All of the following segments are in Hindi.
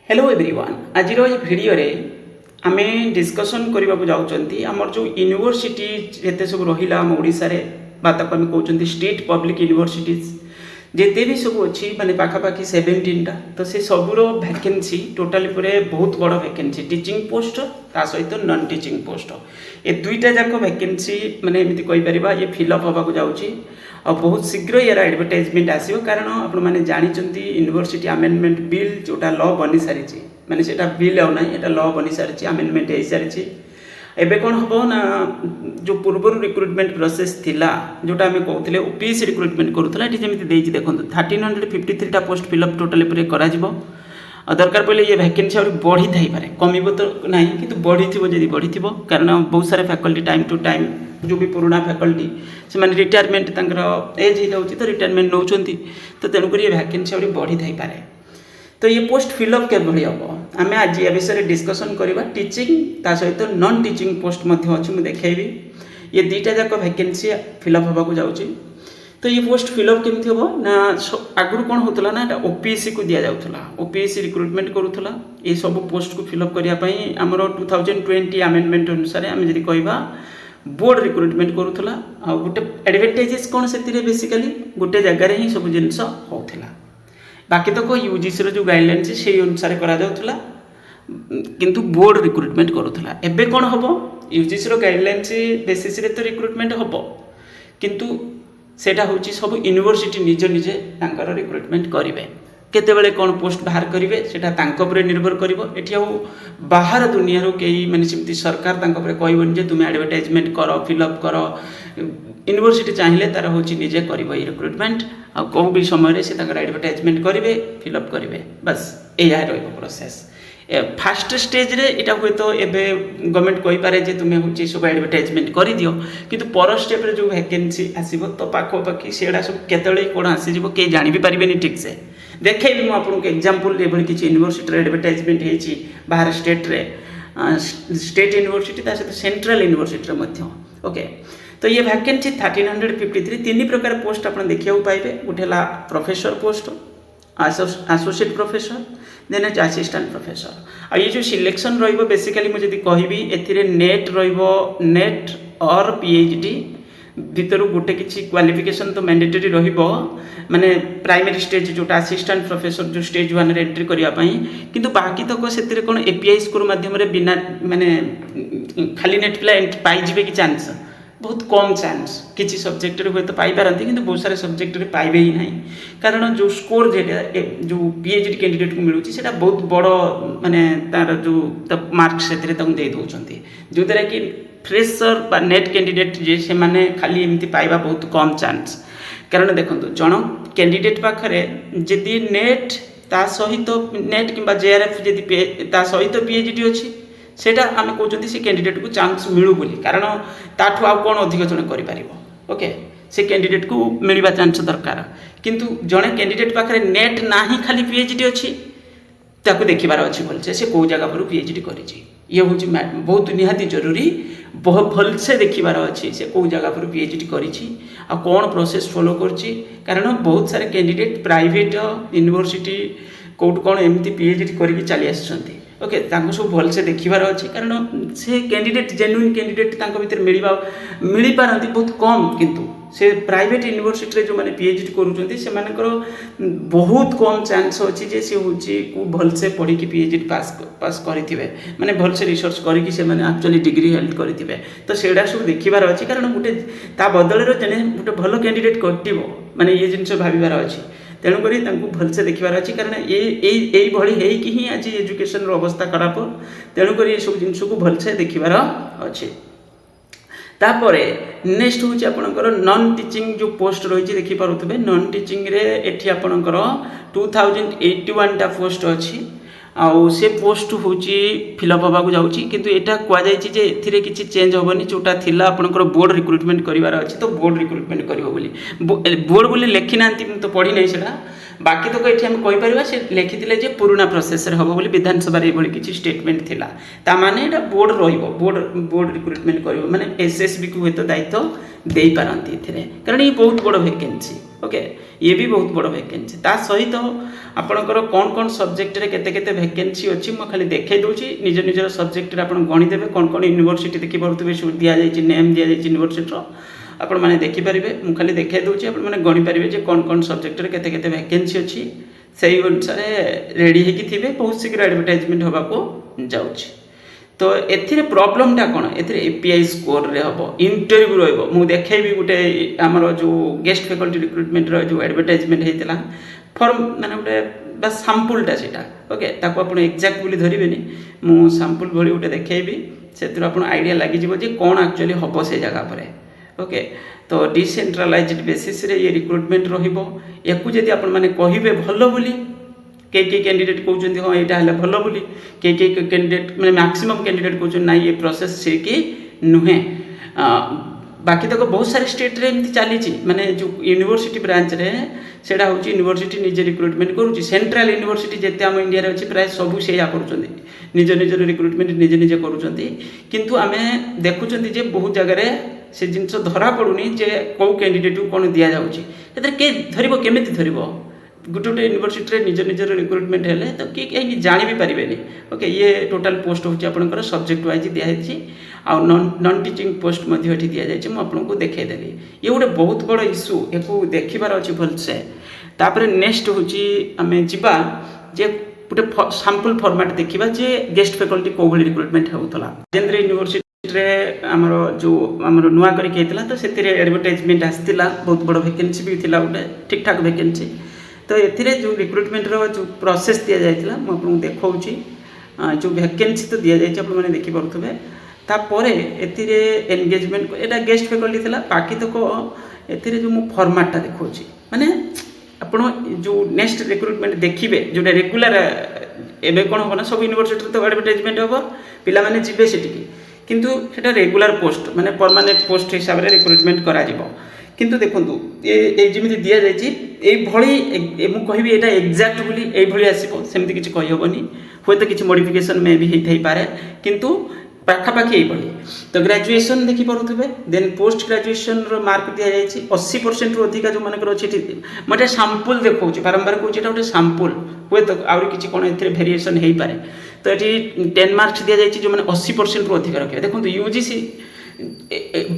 हेलो एवरीवन आज भिडियो रे आमे डिस्कशन करने को जाऊँगी आमर जो यूनिवर्सिटी जिते सब रहा आम ओडिशा रे बात आम कहते स्टेट पब्लिक यूनिवर्सिटीज जिते भी सब अच्छी माने पाखापाखि 17टा तो से सबूर वैकेंसी टोटाली पूरे बहुत बड़ वैकेंसी टीचिंग पोस्ट ता सहित नॉन टीचिंग पोस्ट ये दुईटा जाक वैकेंसी माने एमती कहीपर ये फिलअप होगा जाऊँगी और बहुत शीघ्र यार एडवर्टाइजमेंट आसो कारण आपण मैंने जानते यूनिवर्सिटी अमेंडमेंट बिल जोटा लॉ बनी सारी माने सेटा बिल आउ ना एटा लॉ बनी सारी अमेंडमेंट हो सारी एबे कौन हम ना जो पूर्व रिक्रुटमेंट प्रोसेस थिला जोटा आम कहते ओपीएससी रिक्रुटमेंट करूला ये जमी देखो 1353टा पोस्ट फिलअप टोटाली पूरे करा दरकार पड़े ये वैकेंसी और बढ़ी थाईपे कमिब तो ना कि बढ़ी थी बढ़ी थी कारण बहुत सारा फैकल्टी टाइम टू टाइम जो भी पुराना फैकल्टी से रिटायरमेंट एज हो तो रिटायरमेंट नौ तो तेणुक ये वैकेंसी और बढ़ी थाईपे तो ये पोस्ट फिलअप के हम आम आज ये विषय डिस्कसन करवा टीचिंग ता सहित नॉन टीचिंग पोस्ट अच्छी मुझे देखी ये दुईटा जाक वैकेंसी फिलअप होगा जाऊँगी तो ये पोस्ट फिलअप केमती हम ना आगुरी कौन होता ना ओपीएससी को दि जाऊला ओपीएससी रिक्रुटमेंट करूला ये सब पोस्ट को फिलअप करने आमर 2020 अमेंडमेंट अनुसार आम जब कह बोर्ड रिक्रुटमेंट करूला आ गोटे एडभांटेजेस कौन से बेसिकली गोटे जगार ही सब जिनस होता बाकी तो यूजीसी जो गाइडलाइन से अनुसार करा किंतु बोर्ड रिक्रुटमेंट करूला एबे कौन हम यूजीसी गाइडलाइन से बेसिस तो रिक्रुटमेंट हम किंतु सेटा होची सब यूनिवर्सिटी निज निजे तांकर रिक्रुटमेंट करेंगे केतेबेले कौन पोस्ट बाहर करेंगे सेटा तांको पर निर्भर करिवो एठी आ बाहर दुनिया रो कई माने सिमती सरकार तांको पर कहबन जे तुम एडवर्टाइजमेंट करो फिलअप करो यूनिवर्सिटी चाहिए तार होची निजे करिवो ये रिक्रुटमेंट आ को भी समय से तांकर एडवर्टाइजमेंट करेंगे फिलअप करेंगे बस एया रहइबो प्रोसेस फास्ट स्टेज रे इटा हुए तो एबे गवर्नमेंट कहि पारे जे तुमे होची सब एडवर्टाइजमेंट करि दियो किंतु पर स्टेप रे जो वैकेंसी आसीबो तो पाखो पाखी सेडा सब केतळे कोन आसी जिवो के जानि भी परिबेनी ठीक से देखैबी म आपन के एग्जांपल रे भली किछि यूनिवर्सिटी रे एडवर्टाइजमेंट हेची बाहर स्टेट रे स्टेट यूनिवर्सिटी ता से सेंट्रल यूनिवर्सिटी रे मध्य ओके तो ये वैकेंसी 1353 तीन प्रकार पोस्ट आपन देखियो पाइबे उठेला professor post associate professor then एच असिस्टेंट प्रोफेसर आ ये जो सिलेक्शन रहिबो बेसिकली मुझे यदि कहबी एथिरे नेट रहिबो नेट और पीएचडी भीतर गोटे किसी क्वालिफिकेशन तो मैंडेटरी रहिबो माने प्राइमरी स्टेज जोटा असिस्टेंट प्रोफेसर जो स्टेज 1 रे एंट्री करिया पई किंतु बाकी तक सेतिरे कोन एपीआई स्कोर माध्यम रे बिना माने खाली नेट प्ला पाई जिबे की चांस बहुत कम चांस किसी सब्जेक्ट रे हुए तो पाई पारंती किंतु बहुत सारे सब्जेक्ट रे पाइबे ही नहीं कारण जो स्कोर जो पीएचडी कैंडिडेट को मिलूची सेटा बहुत बड़ माने तार जो मार्क सेतिरे तक दे दोचंती जो द्वारा कि फ्रेशर बा नेट कैंडिडेट जे से माने खाली एमती पाइबा बहुत कम चांस कारण देखंतु जण कैंडिडेट पाखरे जदि नेट ता सहित नेट किबा जेआरएफ जदि ता सहित पीएचडी अछि सेटा आम कहते से कैंडिडेट को चांस मिलू बोली कारण ताठू आ कौन अधिक जन कर ओके से कैंडिडेट को मिलवा चांस दरकार किंतु जड़े कैंडिडेट पाखे नेट ना ही खाली पीएचडी अच्छी ताको देखिबार अच्छी भलसे से कौ जगह पर पीएचडी करिछि ये हूँ बहुत निहाती जरूरी बहुत भलसे देखिबार अच्छी से कौ जगह पर पीएचडी करिछि आ कौन प्रोसेस फॉलो करछि कारण बहुत सारे कैंडिडेट प्राइवेट यूनिवर्सिटी कौट कौन एमती पीएचडी करके चली आसछन्ती ओके तांको सब भलसे देखिबार अच्छी कारण से कैंडिडेट जेन्युइन कैंडिडेट तांको भीतर मिली पारंती बहुत कम किंतु से प्राइवेट यूनिवर्सिटी जो माने पीएचडी करूछन्ती से मानकर बहुत कम चांस अच्छी जे से होची को भलसे पढ़ी कि पीएचडी पास करिथिबे माने भलसे रिसर्च करिकि से माने एक्चुअली डिग्री हेल्ड करिथिबे तो सेडा सब देखिबार अच्छी कारण गोटे ता बदल रे जने गोटे भलो कैंडिडेट कटिबो माने ये जिंस भाबिबार अच्छी तेणुक भलसे देखिबार अच्छी कारण ये होगी ही आज एजुकेशन अवस्था खराब तेणुक ये सब जिन को भलसे देखिबार अच्छे तापर नेक्स्ट हूँ आपंकर नॉन टीचिंग जो पोस्ट रही देखिपे नॉन टीचिंग रे एठी आपंकर 2081टा पोस्ट अच्छी आउ से पोस्ट हूँ फिलअप होगा जाऊँगी किंतु एटा कहुई ए किसी चेंज हेनी जोटा थिला आपंकर बोर्ड रिक्रुटमेंट करार अच्छी तो बोर्ड रिक्रुटमेंट कर बोर्ड बोली लिखी ना तो पढ़ी नहीं से बाकी तो ये आम कहीपर से लिखी पुराना प्रोसेस हम बोली विधानसभा ये किसी स्टेटमेंट थिला ता माने एटा बोर्ड रहिबो बोर्ड रिक्रुटमेंट करिवो माने एसएसबी को हेतु दायित्व दे पारंती कारण ये बहुत बड़ वैकेंसी ओके ये भी बहुत बड़ वैकेंसी ता सहित आपणकर कौन कौन सब्जेक्ट रे केते केते वैकेंसी अछि म खाली देखे दउची निज निजर सब्जेक्ट रे आपण गणि देबे कौन कौन यूनिवर्सिटी देखि परुतबे सु दिया जाय नेम दिया जाय यूनिवर्सिटी रो आपण माने देखि परिबे मु खाली देखे दउची आपण माने गणि परिबे जे कौन कौन सब्जेक्ट रे केते केते वैकेंसी अछि सेही अनुसार रेडी हेकि थिबे बहुत शीघ्र एडवर्टाइजमेंट होबा को जाउची तो एथिरे प्रॉब्लमटा कौन एथिरे एपीआई स्कोर रे हबो इंटरव्यू रहबो मु देखेबी गुटे हमर जो गेस्ट फैकल्टी रिक्रुटमेंट रो जो एडवर्टाइजमेंट हेतिला फॉर्म माने गुटे बस सैंपलटा सेटा ओके ताको आपण एग्जैक्ट बोली धरिबेनी मु सैंपल भली गुटे देखेबी सेतिर आपण आईडिया लागि जिवो जे कोन एक्चुअली हबो से जगह परे ओके तो डिसेंट्रलाइज्ड बेसिस रे ये रिक्रुटमेंट रहिबो एकु जदी आपण माने कहिबे भलो बोली के कैंडिडेट कहते हाँ यहाँ भल बोली के कैंडिडेट मैंने मैक्सिमम कैंडिडेट कहते ना ये प्रोसेस से कि नुहे बाकी तक बहुत सारे स्टेट रे एमती चली माने जो यूनिवर्सिटी ब्रांच रे सेटा होची यूनिवर्सिटी निजे रिक्रुटमेंट करूची सेंट्रल यूनिवर्सिटी जेते हम इंडिया रे अछि प्राय सब सेया करूचंदी निज निज रिक्रुटमेंट निजे निजे करूचंदी किंतु आमे देखुचंदी जे बहुत जगह रे से जिनस धरा पड़ुनी जे को कैंडिडेट को कोन दिया जाउची एतर के धरिबो केमिति धरिबो गोटे गोटे यूनिवर्सिटी निज निजर रिक्रुटमेंट हेले तो किए कहीं जानी भी पारे ओके ये टोटाल पोस्ट होकर सब्जेक्ट वाइज दिखाई आउ नॉन टीचिंग पोस्ट दि जाए मुझे देखईदेली ये गोटे बहुत बड़ इश्यू या देखार अच्छे भलसे तापर नेक्स्ट हूँ आम जा जे गोटे सैंपल फॉर्मेट देखा जे गेस्ट फैकल्टी कौ भाई रिक्रुटमेंट होता राजेंद्र यूनिवर्सिटी रे आमर जो आमर नुआ करके तो से एडवर्टाइजमेंट आसाला बहुत बड़ वैकेंसी भी था गोटे ठीक ठाक वैकेंसी तो एथिरे जो रिक्रुटमेंट रो जो प्रोसेस दिया जाइतिला मु आपन देखाउची जो वैकेंसी तो दिया जाइछि आपन माने देखि परथबे तापरे एथिरे एंगेजमेंट एटा गेस्ट फैकल्टी थिला बाकी तो को एथिरे जो मु फॉर्मेट ता देखाउची माने आपन जो नेक्स्ट रिक्रुटमेंट देखिबे जोटा रेगुलर एबे कोन होना सब यूनिवर्सिटी तो एडवर्टाइजमेंट होबो पिला माने जिबे सेटिकी किंतु सेटा रेगुलर पोस्ट माने परमानेंट पोस्ट हिसाब रे रिक्रुटमेंट करा जिवो किंतु देखंतु ए जिमिति दिया जायछि ए भली मु कहबी एटा एग्जैक्ट बोली ए भली आसीबो सेमति किछि कहि होबनी होय तो किछि मॉडिफिकेशन में भी हेथै पारे किंतु पाखापाखि ए भली तो ग्रेजुएशन देखि परुथबे देन पोस्ट ग्रेजुएशन रो मार्क दिया जायछि 80% रो अधिका जो मानकर अछि मटे सैंपल देखौछि बारंबार कहछि एटा गोटे सैंपल होय तो आउरी किछि कोन एथरे वेरिएशन हेइ पारे तो एठी 10 मार्क्स दिया जायछि जो माने 80% रो अधिका रखे देखंतु यूजीसी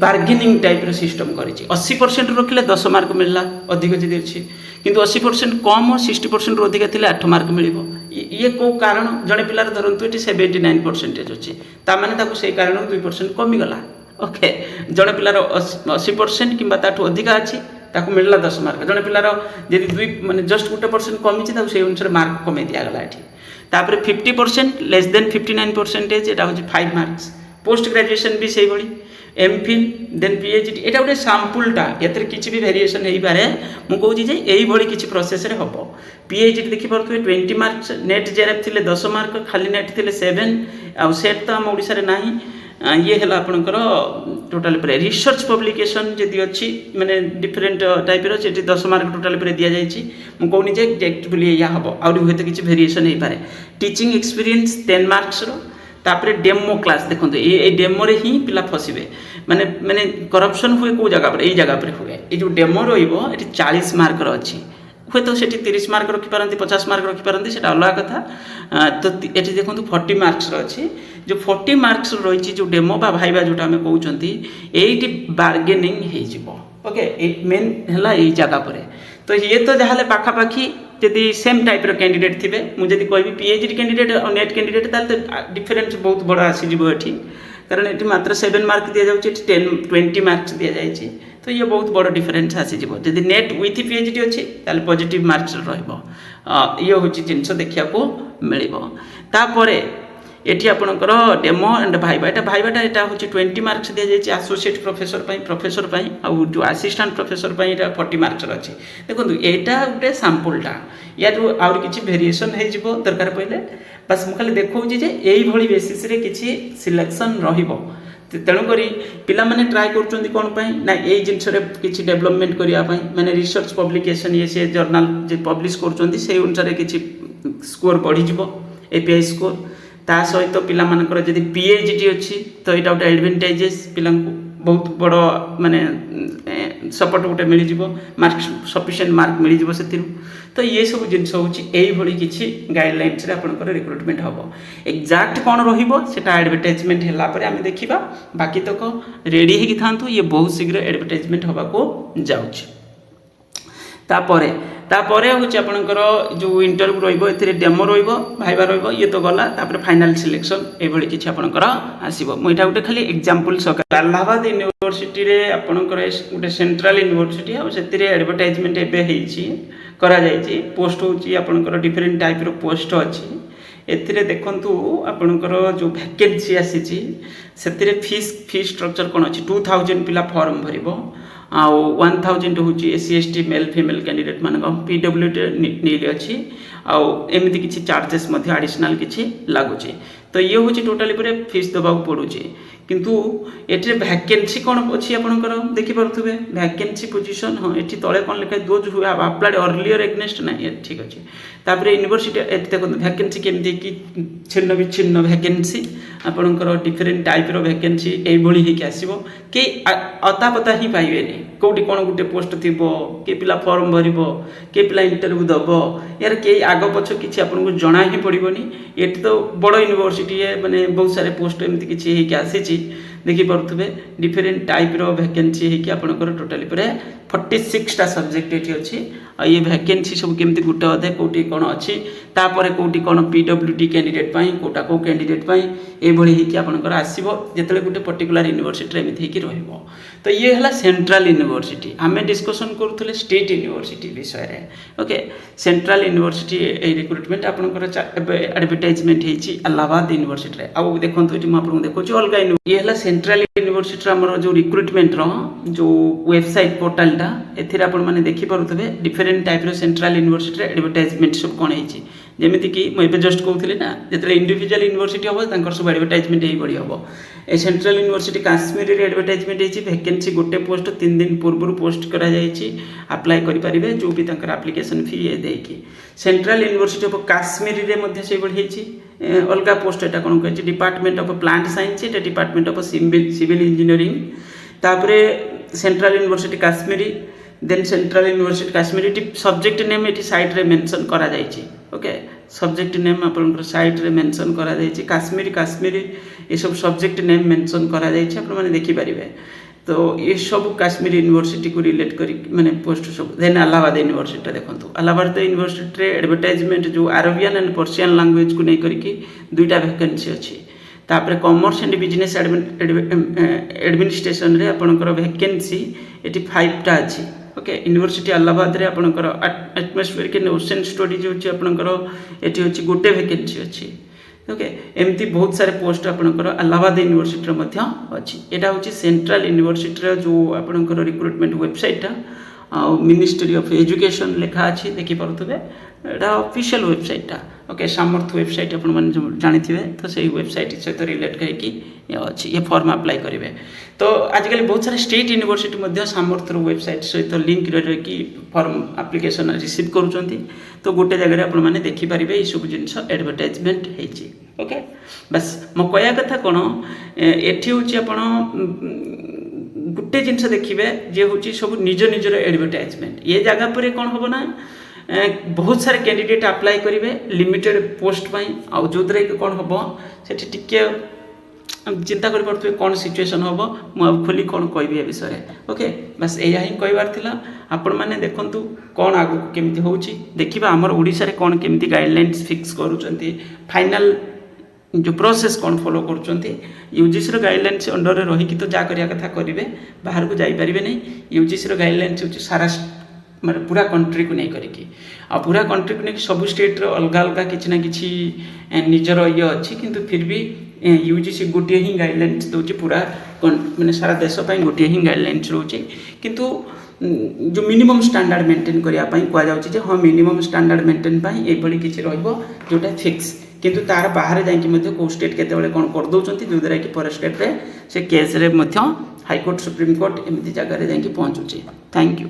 बार्गेनिंग टाइप रो सिस्टम करिछि 80% रखिले 10 मार्क मिलला अधिक जदि अछि किंतु 80% कम 60% रो अधिक थिले 8 मार्क मिलिबो ये को कारण जने पिलार धरंतु एटी 79% अछि ता माने ताको सेही कारण 2% कमी गला ओके जने पिलार 80% किबा ताठो अधिक अछि ताको मिलला 10 मार्क जने पिलार जदि 2 माने जस्ट 1% कमी छि ताको सेही अनुसार मार्क कमे दिया गला एठी तापर 50% लेस देन 59% एटा होछि 5 मार्क्स पोस्ट ग्रेजुएशन भी सेही भली एमफिल देन पीएचडी एटा गोटे सैंपलटा एथरे किछि भी वेरिएशन हेइ पारे मु कहूछि जे एही भली किछि प्रोसेस रे हबो पीएचडी देखि परथुए 20 मार्क्स नेट जेआरएफ थिले 10 मार्क खाली नेट थिले 7 आ सेट तो हम ओडिसा रे नाही ये हला आपनकर टोटल पर रिसर्च पब्लिकेशन जदि अछि माने डिफरेंट टाइप रो सेठी 10 मार्क टोटल पर दिया जायछि मु कहूनी जे एक्चुअली या हबो आउरी होय तो किछि वेरिएशन हेइ पारे टीचिंग एक्सपीरियंस 10 मार्क्स रो तापर डेमो क्लास देखो ये डेमो रे ही पिला फसबे माने माने करप्शन हुए को जगह पर जगह पर हुए ये जो डेमो रहिबो एटी 40 मार्क रो अछि हुए तो सेठी 30 मार्क रखि पारंती 50 मार्क रखि पारंती सेटा अलग कथा तो एटी देखंतु 40 मार्क्स रो अछि जो 40 मार्क्स रहिछि जो डेमो बा भाइबा जोटा हमें कहउचंती एटी बार्गेनिंग हे जिवो ओके मेन हला ए जगह पर तो ये तो जहाले पाखा पाखी यदि सेम टाइप रो कैंडिडेट थिबे मुझे यदि कहबी पीएचडी कैंडिडेट और नेट कैंडिडेट ताल तो डिफरेंस बहुत बड़ा आसी जिवो एठी कारण एठी मात्र 7 मार्क दिया जाउछि 10 20 मार्क्स दिया जाइछि तो ये बहुत बड़ा डिफरेंस आसी जिवो यदि नेट विथ पीएचडी अछि ताल पॉजिटिव मार्क्स रहइबो ये होछि जिंस देखिया को मिलिबो तापरे एठी आपनकर डेमो एंड भाइबाटा एटा होछि 20 मार्क्स दिया जाइछि एसोसिएट प्रोफेसर पई आ जो असिस्टेंट प्रोफेसर पई एटा 40 मार्क्स अछि देखंतु एटा उटे सैंपलटा या जो आउर किछि वेरिएशन हे जिवो दरकार पहिले बस मु खाली देखौछि जे एई भली बेसिस रे किछि सिलेक्शन रहिबो तेणु करी पिला माने ट्राई करचोंदी कोन पई ना एई जिंस रे किछि डेवलपमेंट करिया पई माने रिसर्च पब्लिकेशन ये से जर्नल जे पब्लिश करचोंदी सेई अनुसार किछि स्कोर बढ़ी जिवो एपीआई स्कोर ता सहित पिला मानकर जदि पीएचडी अछि तो एटा गोटे एडवांटेजेस पिला बहुत बड़ माने सपोर्ट गोटे मिल मार्क सफिशिएंट मार्क मिल से तो ये सब जिनस होली किसी गाइडलाइंस आपंकर रिक्रुटमेंट हम एक्जाक्ट कौन रोटा एडवर्टाइजमेंट है आम देखा बाकी तक रेडी होगी था ये बहुत शीघ्र एडवर्टाइजमेंट होगा जाऊँगी तापर हूँ आपंकर जो इंटरव्यू रही डेमो भाइबा ये तो गला फाइनाल सिलेक्शन ये किसी आपंकर आसो मुझे गोटे खाली एग्जांपल सकाल इलाहाबाद यूनिवर्सिटी रे आपंकर गोटे सेंट्रल यूनिवर्सिटी और से एडवर्टाइजमेंट एवं पोस्ट हूँ आपंकर डिफरेंट टाइप रो पोस्ट अच्छी एथिरे देखंतु आपनकर जो वैकेंसी आसी से फी स्ट्रक्चर कौन अच्छी 2000 पिला फॉर्म भरिबो आउ 1000 हूँ SC/ST मेल फीमेल कैंडिडेट मान PWD नील अच्छी आउ एमती किसी चार्जेस एडिशनल किसी लगुच तो ये हूँ टोटाली पूरे फीस दबा पड़ुचे किंतु ये वैकेंसी कौन अच्छी आपंकर देखिपे वैकेंसी पोजीशन हाँ ये तले कौन लिखा दोज हुए अप्लाइड अर्लियर एग्नेस्ट ना ये ठीक अच्छे तापर यूनिवर्सिटी देखो वैकेंसी केमती कि छिन्न विच्छिन्न वैकेंसी आपंकर डिफरेंट टाइप रो वैकेंसी यही आसो कि अतापता ही पाइबे कौटी कौन गोटे पोस्ट थी किए पिला फॉर्म भर किए पिला इंटरव्यू दब यार कई आग पछ किसी आपको जना ही पड़ोनी ये तो बड़ यूनिवर्सिटी माने बहुत सारे पोस्ट एमती किसी आसी देखिपे डिफरेंट टाइप रो वैकेंसी होकर टोटाली पूरा 46टा सब्जेक्ट ये अच्छी ये वैकेंसी सब केमती गोटे अधे कौटी कौन अच्छी तापर कौटी कौन PWD कैंडिडेट कोटा कौ कैंडिडेट ये आपंकर आसो जो गोटे पर्टिकुलर यूनिवर्सिटी एमती हो तो ये है सेंट्रल यूनिवर्सिटी आम डिस्कसन करूँ स्टेट यूनिवर्सिटी विषय में ओके सेंट्रल यूनिवर्सिटी रिक्रुटमेंट आपंकर एडवर्टाइजमेंट होती इलाहाबाद यूनिवर्सिटी आउ देखो ये मुझे देखो अलग ये है सेंट्रल यूनिवर्सिटी आमर जो रिक्रुटमेंट जो वेबसाइट पोर्टालटा ए देखिपे डिफरेंट टाइप रो सेंट्रल यूनिवर्सिटी एडवर्टाइजमेंट सब कौन है जमीक मुझे जस्ट कहूली ना जो इंडिविजुअल यूनिवर्सिटी हम सब एडवर्टाइजमेंट ये हम ए सेंट्रल यूनिवर्सिटी काश्मीर एडवर्टाइजमेंट होती वैकेंसी गोटे पोस्ट 3 दिन पूर्व पोस्ट अप्लाई करेंगे जो भी एप्लिकेशन फी देकी सेंट्रल यूनिवर्सिटी ऑफ काश्मीर से अलग पोस्ट एटा कौन कही डिपार्टमेंट ऑफ प्लांट साइंस एटा डिपार्टमेंट ऑफ सिविल इंजीनियरिंग तापर central university Kashmiri then central university Kashmiri subject name ये साइट रे मेंशन करा जायछि ओके सब्जेक्ट नेम आपन साइट रे मेंशन करा जायछि काश्मीरी ये सब सब्जेक्ट नेम मेंशन करा जायछि आपन माने देखि परिबे तो ये सब काश्मीर यूनिवर्सिटी को रिलेट करी माने पोस्ट सब देन इलाहाबाद यूनिवर्सिटी देखंतु इलाहाबाद यूनिवर्सिटी रे एडवर्टाइजमेंट जो अरबियन एंड पर्शियन लैंग्वेज को नहीं करी दुईटा वैकेंसी अच्छी तापर कॉमर्स एंड बिजनेस एडमिनिस्ट्रेशन रे आपनकर वैकेंसी ये 5टा अच्छी ओके यूनिवर्सिटी इलाहाबाद रे आपनकर एटमॉस्फेरिक एंड ओशन स्टडीज होची आपनकर एटी होची गोटे वैकेंसी अच्छी ओके एमती बहुत सारे पोस्ट आपनकर इलाहाबाद यूनिवर्सिटी मध्य अच्छी एटा होची सेंट्रल यूनिवर्सिटी जो आपनकर recruitment website ministry of education लिखा अच्छी देखिपे एटा ऑफिशियल वेबसाइटा ओके सामर्थ वेबसाइट आप जानी तो से वेबसाइट सहित रिलेट करके अच्छी ये फॉर्म अप्लाई करेंगे तो आजिकल बहुत सारे स्टेट यूनिवर्सिटी सामर्थ वेबसाइट सहित लिंक रही फॉर्म एप्लिकेशन रिसीव करुँच तो गोटे जगह आपने देखिपारे ये सब जिन एडवर्टाइजमेंट होती ओके बस मो कहया कथा कौन एटी हूँ आप गोटे जिनस देखिए जे हूँ सब निज निजर एडवर्टाइजमेंट ये जगह पर कौन हम ना बहुत सारे कैंडिडेट अप्लाई करेंगे लिमिटेड पोस्ट आउ जो कि कौन हम से चिंता कर पारे कौन सिचुएशन हम मुझे खोली कौन कहि विषय ओके बस यही ही कहबार थिला आपण माने देखंतु कौन आगु केमती होउची देखिबा हमर ओडिसा रे कौन केमती गाइडलाइंस फिक्स करूचंती फाइनल जो प्रोसेस कौन फॉलो करुँच यूजीसी गाइडलाइंस अंडर रही तो जा करिया कथा करेंगे बाहर को जाइपारे नहीं यूजीसी गाइडलाइंस हूँ सारा माने पूरा कंट्री को नहीं करिकी पूरा कंट्री को नहीं सब स्टेट अलग अलग किसी ना कि निजर ये अच्छी किंतु फिर भी यूजीसी गोटे ही गाइडलाइंस दूसरी पूरा माने सारा देश गोटे ही गाइडलाइंस रोचे किंतु जो मिनिमम स्टैंडर्ड मेंटेन करने कहुचे हाँ मिनिमम स्टैंडर्ड मेंटेन ये किसी रोटा फिक्स किंतु तार बाहर जाकि कौ स्टेट केतबेले कौन कर दौरान जो द्वारा कि पर स्टेट रे से केस रे हाईकोर्ट सुप्रीमकोर्ट एमती जगह जाकि पहुँचुचे थैंक यू।